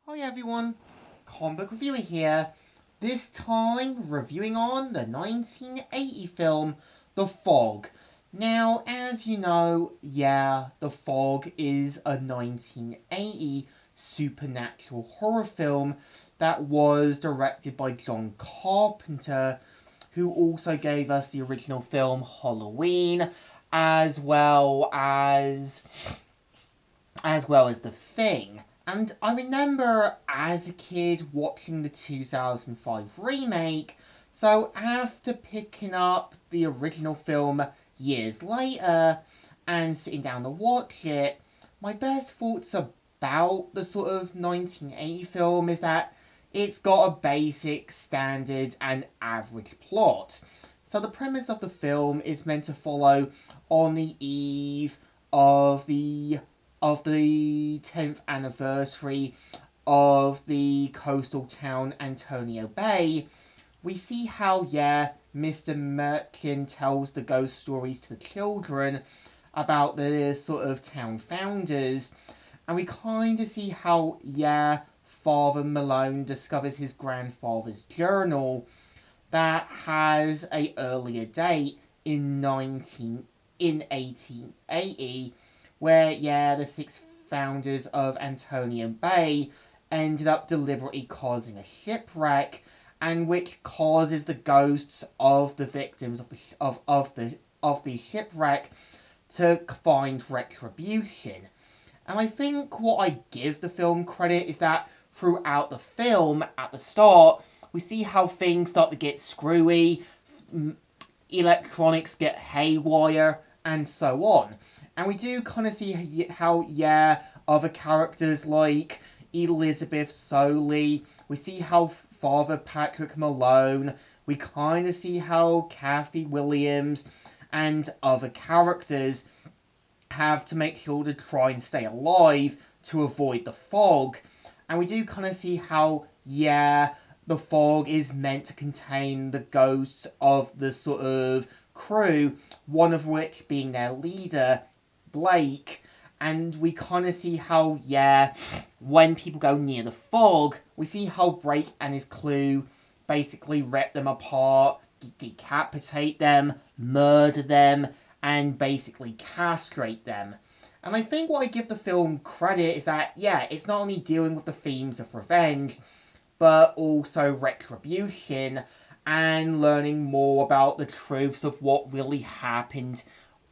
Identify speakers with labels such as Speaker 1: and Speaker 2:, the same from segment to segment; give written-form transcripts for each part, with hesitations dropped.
Speaker 1: Hi everyone, comic book reviewer here. This time reviewing on the 1980 film The Fog. Now, as you know, The Fog is a 1980 supernatural horror film that was directed by John Carpenter, who also gave us the original film Halloween, as well as The Thing. And I remember as a kid watching the 2005 remake, so after picking up the original film years later and sitting down to watch it, my best thoughts about the sort of 1980 film is that it's got a basic, standard, and average plot. So the premise of the film is meant to follow on the eve of the 10th anniversary of the coastal town Antonio Bay. We see how, Mr. Merkin tells the ghost stories to the children about the sort of town founders, and we kind of see how, Father Malone discovers his grandfather's journal that has a earlier date in 1880, where the six founders of Antonio Bay ended up deliberately causing a shipwreck, and which causes the ghosts of the victims of the shipwreck to find retribution. And I think what I give the film credit is that throughout the film, at the start, we see how things start to get screwy, electronics get haywire, and so on. And we do kind of see how, other characters like Elizabeth Soley, we see how Father Patrick Malone, we kind of see how Kathy Williams and other characters have to make sure to try and stay alive to avoid the fog. And we do kind of see how, the fog is meant to contain the ghosts of the sort of crew, one of which being their leader, Blake. And we kind of see how, when people go near the fog, we see how Blake and his crew basically rip them apart, decapitate them, murder them, and basically castrate them. And I think what I give the film credit is that, it's not only dealing with the themes of revenge, but also retribution, and learning more about the truths of what really happened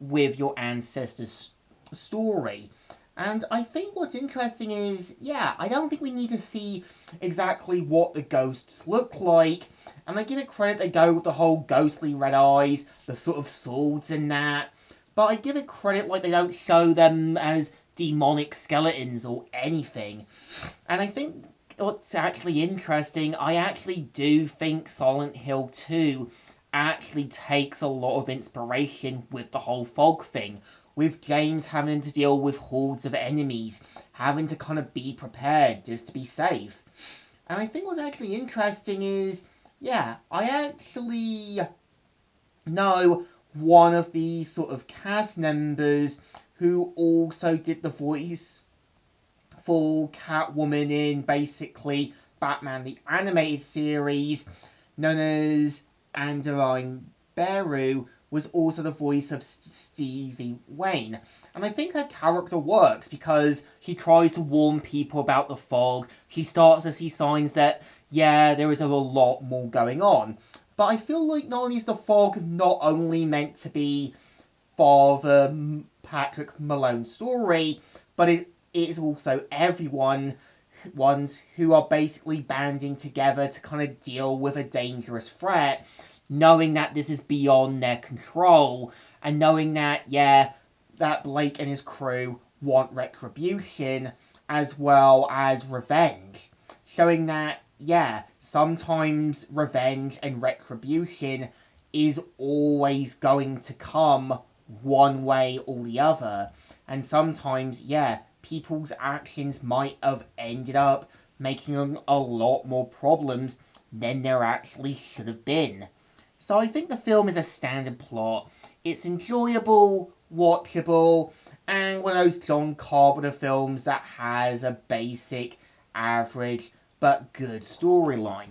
Speaker 1: with your ancestors' story. And I think what's interesting is, I don't think we need to see exactly what the ghosts look like. And I give it credit, they go with the whole ghostly red eyes, the sort of swords and that. But I give it credit, like, they don't show them as demonic skeletons or anything. And I think what's actually interesting, I actually do think Silent Hill 2 actually takes a lot of inspiration with the whole fog thing, with James having to deal with hordes of enemies, having to kind of be prepared just to be safe. And I think what's actually interesting is, I actually know one of the sort of cast members who also did the voice for Catwoman in basically Batman the Animated Series, known as Andaline Beru, was also the voice of Stevie Wayne. And I think her character works because she tries to warn people about the fog. She starts to see signs that, there is a lot more going on. But I feel like not only is the fog not only meant to be Father Patrick Malone's story, but it is also everyone's who are basically banding together to kind of deal with a dangerous threat, knowing that this is beyond their control, and knowing that, that Blake and his crew want retribution as well as revenge. Showing that, sometimes revenge and retribution is always going to come one way or the other. And sometimes, people's actions might have ended up making a lot more problems than there actually should have been. So I think the film is a standard plot. It's enjoyable, watchable, and one of those John Carpenter films that has a basic average but good storyline.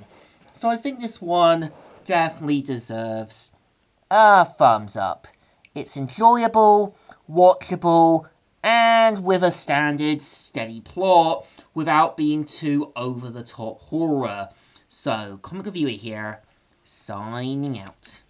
Speaker 1: So I think this one definitely deserves a thumbs up. It's enjoyable, watchable, and with a standard, steady plot without being too over-the-top horror. So, Comic Reviewer here, signing out.